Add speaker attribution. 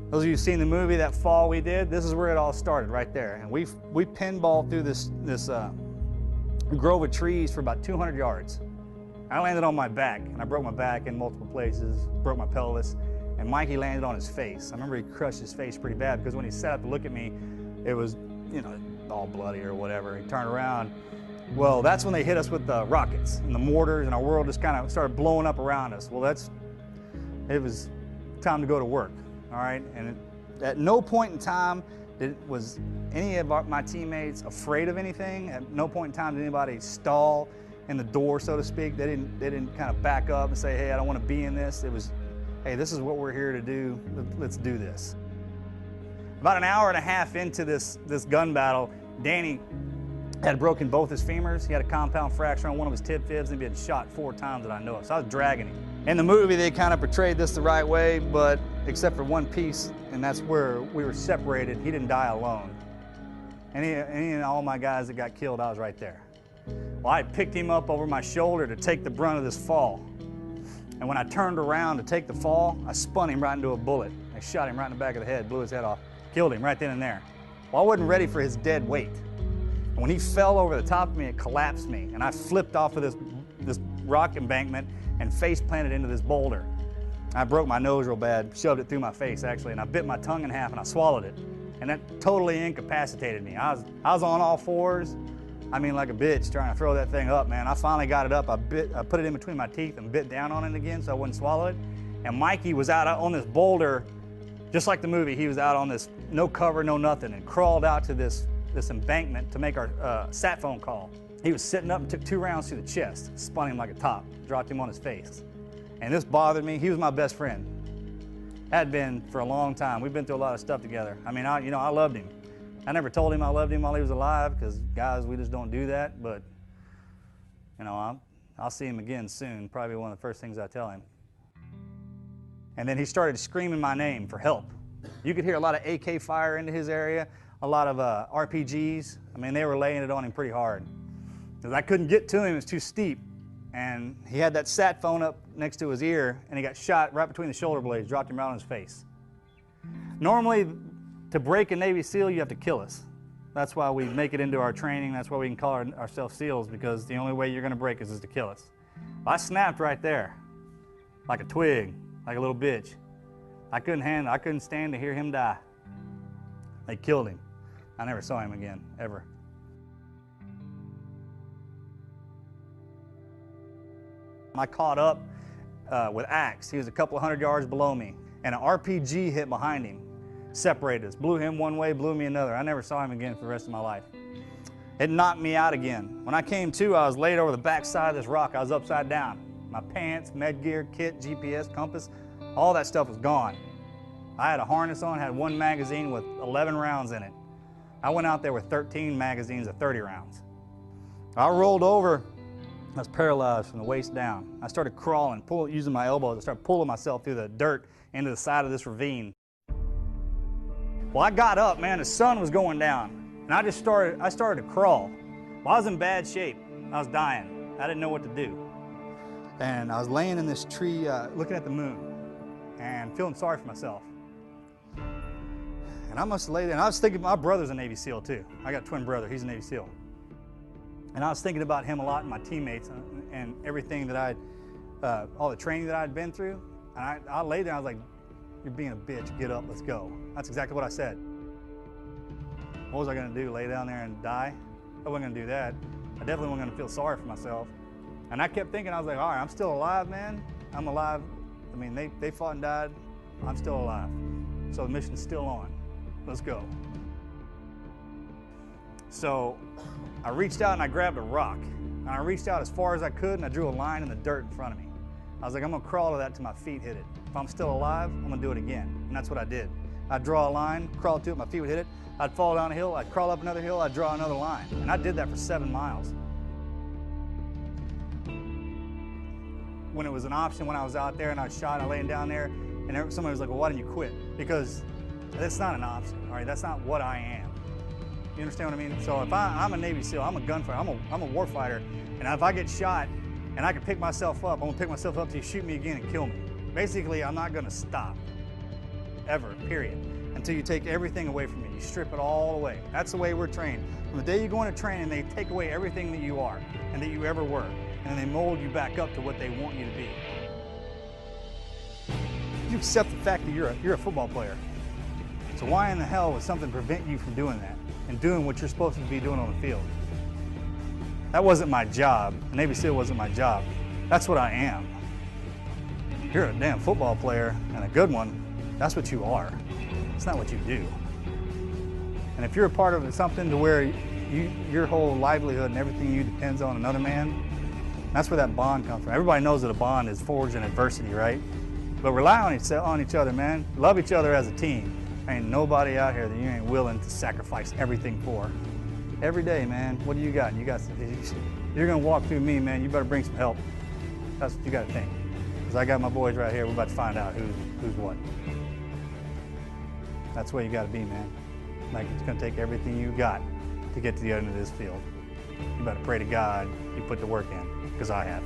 Speaker 1: Those of you who've seen the movie that fall we did, this is where it all started, right there. And we pinballed through this grove of trees for about 200 yards. I landed on my back, and I broke my back in multiple places, broke my pelvis, and Mikey landed on his face. I remember he crushed his face pretty bad because when he sat up to look at me, it was, you know, all bloody or whatever. He turned around. Well, that's when they hit us with the rockets and the mortars, and our world just kind of started blowing up around us. Well, it was time to go to work, all right? And at no point in time was any of my teammates afraid of anything. At no point in time did anybody stall in the door, so to speak. They didn't kind of back up and say, hey, I don't want to be in this. It was, hey, this is what we're here to do. Let's do this. About an hour and a half into this gun battle, Danny had broken both his femurs. He had a compound fracture on one of his tib fibs, and he'd been shot 4 times that I know of. So I was dragging him. In the movie, they kind of portrayed this the right way, but except for one piece, and that's where we were separated. He didn't die alone. Any and all my guys that got killed, I was right there. Well, I picked him up over my shoulder to take the brunt of this fall. And when I turned around to take the fall, I spun him right into a bullet. I shot him right in the back of the head, blew his head off, killed him right then and there. Well, I wasn't ready for his dead weight. And when he fell over the top of me, it collapsed me, and I flipped off of this rock embankment and face planted into this boulder. I broke my nose real bad, shoved it through my face actually, and I bit my tongue in half and I swallowed it. And that totally incapacitated me. I was on all fours, I mean like a bitch, trying to throw that thing up, man. I finally got it up, I put it in between my teeth and bit down on it again so I wouldn't swallow it. And Mikey was out on this boulder, just like the movie. He was out on this, no cover, no nothing, and crawled out to this embankment to make our sat phone call. He was sitting up and took 2 rounds through the chest, spun him like a top, dropped him on his face. And this bothered me. He was my best friend. Had been for a long time. We've been through a lot of stuff together. I mean, I loved him. I never told him I loved him while he was alive, because guys, we just don't do that. But you know, I'll see him again soon. Probably one of the first things I tell him. And then he started screaming my name for help. You could hear a lot of AK fire into his area, a lot of RPGs. I mean, they were laying it on him pretty hard. Because I couldn't get to him, it was too steep. And he had that sat phone up next to his ear, and he got shot right between the shoulder blades, dropped him right on his face. Normally, to break a Navy SEAL, you have to kill us. That's why we make it into our training. That's why we can call ourselves SEALs, because the only way you're going to break us is to kill us. I snapped right there, like a twig, like a little bitch. I couldn't stand to hear him die. They killed him. I never saw him again, ever. I caught up with Axe. He was a couple of 100 yards below me, and an RPG hit behind him, separated us, blew him one way, blew me another. I never saw him again for the rest of my life. It knocked me out again. When I came to, I was laid over the back side of this rock. I was upside down. My pants, med gear, kit, GPS, compass, all that stuff was gone. I had a harness on, had 1 magazine with 11 rounds in it. I went out there with 13 magazines of 30 rounds. I rolled over. I was paralyzed from the waist down. I started crawling, using my elbows. I started pulling myself through the dirt into the side of this ravine. Well, I got up, man. The sun was going down, and I started to crawl. Well, I was in bad shape. I was dying. I didn't know what to do. And I was laying in this tree, looking at the moon, and feeling sorry for myself. And I must have laid there, and I was thinking, my brother's a Navy SEAL too. I got a twin brother, he's a Navy SEAL. And I was thinking about him a lot and my teammates and everything that all the training that I'd been through. And I laid there, I was like, you're being a bitch, get up, let's go. That's exactly what I said. What was I gonna do, lay down there and die? I wasn't gonna do that. I definitely wasn't gonna feel sorry for myself. And I kept thinking, I was like, all right, I'm still alive, man. I'm alive. I mean, they fought and died. I'm still alive. So the mission's still on. Let's go. So I reached out and I grabbed a rock. And I reached out as far as I could and I drew a line in the dirt in front of me. I was like, I'm gonna crawl to that till my feet hit it. If I'm still alive, I'm gonna do it again. And that's what I did. I'd draw a line, crawl to it, my feet would hit it. I'd fall down a hill, I'd crawl up another hill, I'd draw another line. And I did that for 7 miles. When it was an option, when I was out there and I was shot, I laying down there, and somebody was like, well, why didn't you quit? Because that's not an option, all right? That's not what I am. You understand what I mean? So if I'm a Navy SEAL, I'm a gunfighter, I'm a war fighter, and if I get shot and I can pick myself up, I'm gonna pick myself up till you shoot me again and kill me. Basically, I'm not gonna stop. ever, period. Until you take everything away from you. You strip it all away. That's the way we're trained. From the day you go into training, they take away everything that you are and that you ever were. And then they mold you back up to what they want you to be. You accept the fact that you're a football player. So why in the hell would something prevent you from doing that and doing what you're supposed to be doing on the field? That wasn't my job. The Navy SEAL wasn't my job. That's what I am. You're a damn football player and a good one. That's what you are. It's not what you do. And if you're a part of something to where your whole livelihood and everything you depends on another man, that's where that bond comes from. Everybody knows that a bond is forged in adversity, right? But rely on each other, man. Love each other as a team. Ain't nobody out here that you ain't willing to sacrifice everything for. Every day, man, what do you got? You're gonna walk through me, man, you better bring some help. That's what you gotta think. Because I got my boys right here, we're about to find out who's what. That's where you gotta be, man. Like, it's gonna take everything you got to get to the end of this field. You better pray to God you put the work in, because I have.